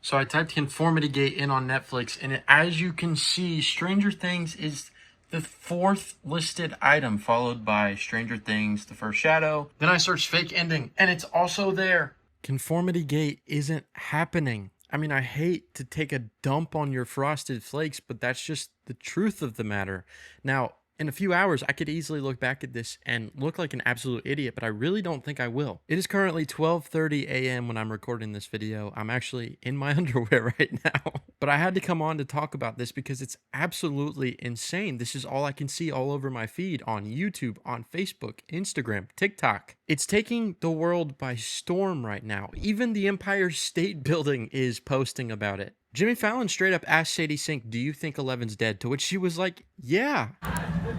So I typed Conformity Gate in on Netflix, and as you can see, Stranger Things is the fourth listed item, followed by Stranger Things, The First Shadow. Then I searched fake ending, and it's also there. Conformity Gate isn't happening. I mean, I hate to take a dump on your Frosted Flakes, but that's just the truth of the matter. Now, in a few hours, I could easily look back at this and look like an absolute idiot, but I really don't think I will. It is currently 12:30 a.m. when I'm recording this video. I'm actually in my underwear right now. But I had to come on to talk about this because it's absolutely insane. This is all I can see all over my feed on YouTube, on Facebook, Instagram, TikTok. It's taking the world by storm right now. Even the Empire State Building is posting about it. Jimmy Fallon straight up asked Sadie Sink, "Do you think Eleven's dead?" To which she was like, "Yeah."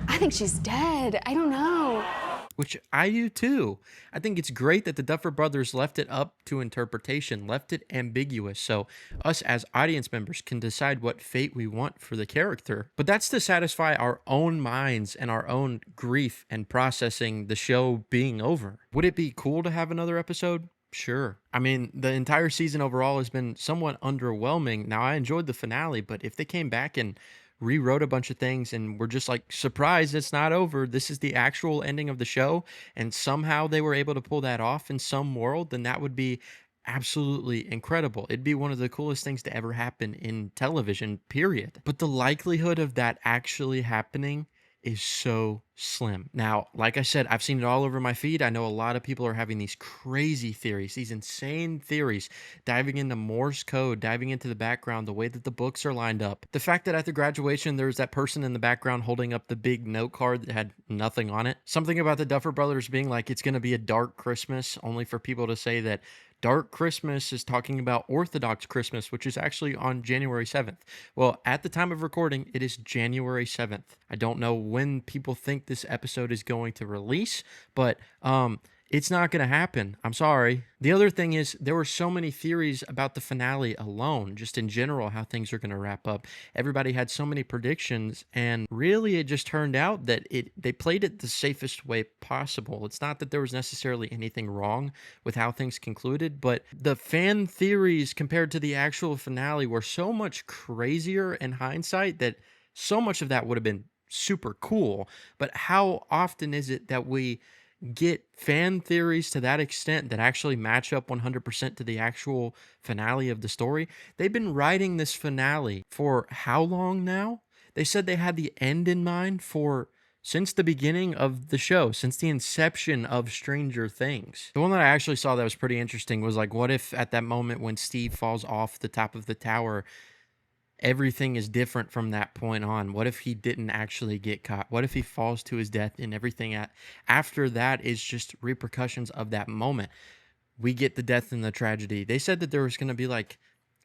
I think she's dead. I don't know. Which I do too. I think it's great that the Duffer Brothers left it up to interpretation, left it ambiguous, so us as audience members can decide what fate we want for the character. But that's to satisfy our own minds and our own grief and processing the show being over. Would it be cool to have another episode? Sure. I mean, the entire season overall has been somewhat underwhelming. Now, I enjoyed the finale, but if they came back and rewrote a bunch of things and we're just like, surprise, it's not over, this is the actual ending of the show, and somehow they were able to pull that off in some world, then that would be absolutely incredible. It'd be one of the coolest things to ever happen in television, period. But the likelihood of that actually happening is so slim. Now, like I said, I've seen it all over my feed. I know a lot of people are having these crazy theories, these insane theories, diving into Morse code, diving into the background, the way that the books are lined up. The fact that at the graduation, there's that person in the background holding up the big note card that had nothing on it. Something about the Duffer Brothers being like, it's going to be a dark Christmas, only for people to say that Dark Christmas is talking about Orthodox Christmas, which is actually on January 7th. Well, at the time of recording, it is January 7th. I don't know when people think this episode is going to release, but it's not going to happen. I'm sorry. The other thing is, there were so many theories about the finale alone, just in general, how things are going to wrap up. Everybody had so many predictions, and really it just turned out that they played it the safest way possible. It's not that there was necessarily anything wrong with how things concluded, but the fan theories compared to the actual finale were so much crazier in hindsight that so much of that would have been super cool. But how often is it that we get fan theories to that extent that actually match up 100% to the actual finale of the story? They've been writing this finale for how long now? They said they had the end in mind for since the beginning of the show, since the inception of Stranger Things. The one that I actually saw that was pretty interesting was like, what if at that moment when Steve falls off the top of the tower, everything is different from that point on? What if he didn't actually get caught? What if he falls to his death and everything after that is just repercussions of that moment? We get the death and the tragedy. They said that there was going to be like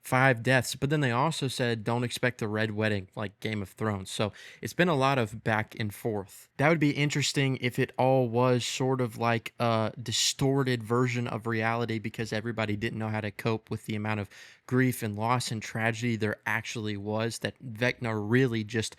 5 deaths, but then they also said don't expect a red wedding like Game of Thrones. So it's been a lot of back and forth. That would be interesting if it all was sort of like a distorted version of reality because everybody didn't know how to cope with the amount of grief and loss and tragedy there actually was, that Vecna really just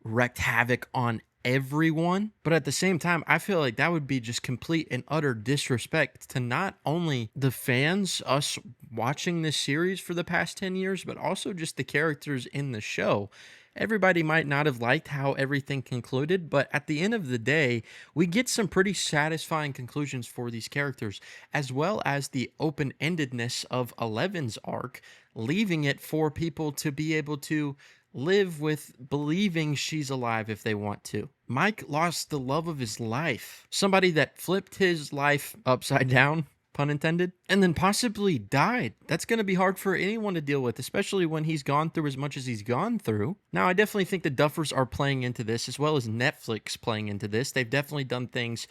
wreaked havoc on everyone. But at the same time, I feel like that would be just complete and utter disrespect to not only the fans, us watching this series for the past 10 years, but also just the characters in the show. Everybody might not have liked how everything concluded, but at the end of the day, we get some pretty satisfying conclusions for these characters, as well as the open-endedness of Eleven's arc, leaving it for people to be able to live with believing she's alive if they want to. Mike lost the love of his life, somebody that flipped his life upside down, pun intended, and then possibly died. That's going to be hard for anyone to deal with, especially when he's gone through as much as he's gone through. Now, I definitely think the Duffers are playing into this, as well as Netflix playing into this. They've definitely done things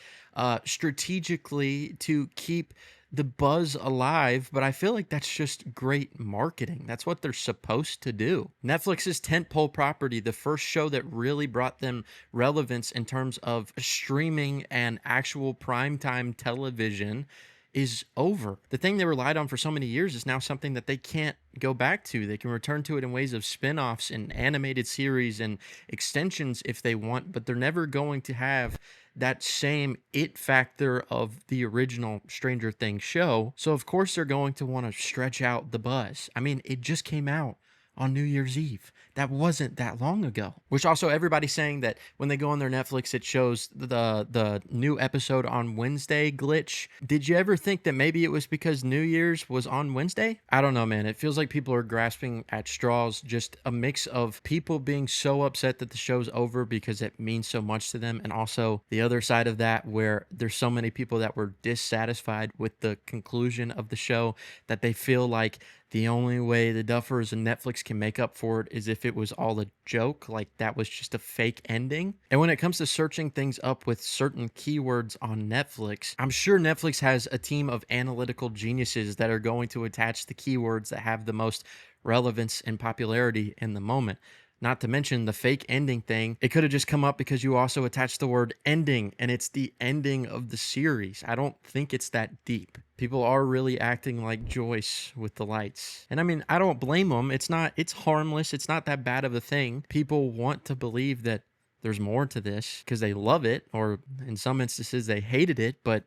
strategically to keep the buzz alive, but I feel like that's just great marketing. That's what they're supposed to do. Netflix's tentpole property, the first show that really brought them relevance in terms of streaming and actual primetime television, is over. The thing they relied on for so many years is now something that they can't go back to. They can return to it in ways of spin-offs and animated series and extensions if they want, but they're never going to have that same it factor of the original Stranger Things show. So of course they're going to want to stretch out the buzz. I mean, it just came out on New Year's Eve. That wasn't that long ago. Which also everybody's saying that when they go on their Netflix, it shows the new episode on Wednesday glitch. Did you ever think that maybe it was because New Year's was on Wednesday? I don't know, man. It feels like people are grasping at straws. Just a mix of people being so upset that the show's over because it means so much to them, and also the other side of that where there's so many people that were dissatisfied with the conclusion of the show that they feel like the only way the Duffers and Netflix can make up for it is if it was all a joke, like that was just a fake ending. And when it comes to searching things up with certain keywords on Netflix, I'm sure Netflix has a team of analytical geniuses that are going to attach the keywords that have the most relevance and popularity in the moment. Not to mention the fake ending thing. It could have just come up because you also attached the word ending, and it's the ending of the series. I don't think it's that deep. People are really acting like Joyce with the lights. And I mean, I don't blame them. It's harmless. It's not that bad of a thing. People want to believe that there's more to this because they love it, or in some instances they hated it, but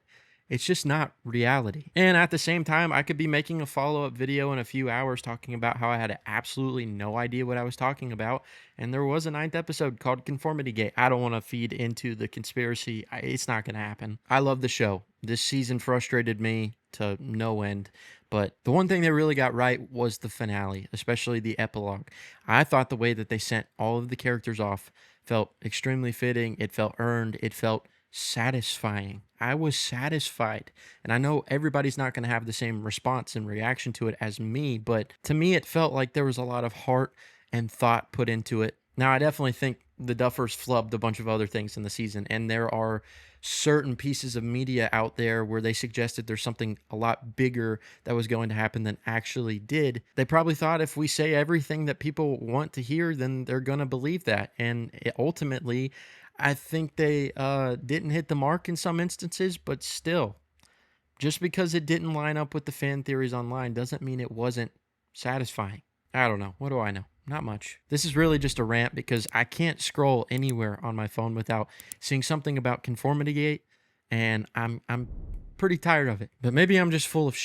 it's just not reality. And at the same time, I could be making a follow-up video in a few hours talking about how I had absolutely no idea what I was talking about. And there was a 9th episode called Conformity Gate. I don't want to feed into the conspiracy. It's not going to happen. I love the show. This season frustrated me to no end. But the one thing they really got right was the finale, especially the epilogue. I thought the way that they sent all of the characters off felt extremely fitting. It felt earned. It felt satisfying. I was satisfied. And I know everybody's not going to have the same response and reaction to it as me, but to me, it felt like there was a lot of heart and thought put into it. Now, I definitely think the Duffers flubbed a bunch of other things in the season, and there are certain pieces of media out there where they suggested there's something a lot bigger that was going to happen than actually did. They probably thought if we say everything that people want to hear, then they're going to believe that. And ultimately, I think they didn't hit the mark in some instances, but still, just because it didn't line up with the fan theories online doesn't mean it wasn't satisfying. I don't know. What do I know? Not much. This is really just a rant because I can't scroll anywhere on my phone without seeing something about Conformity Gate, and I'm pretty tired of it. But maybe I'm just full of shit.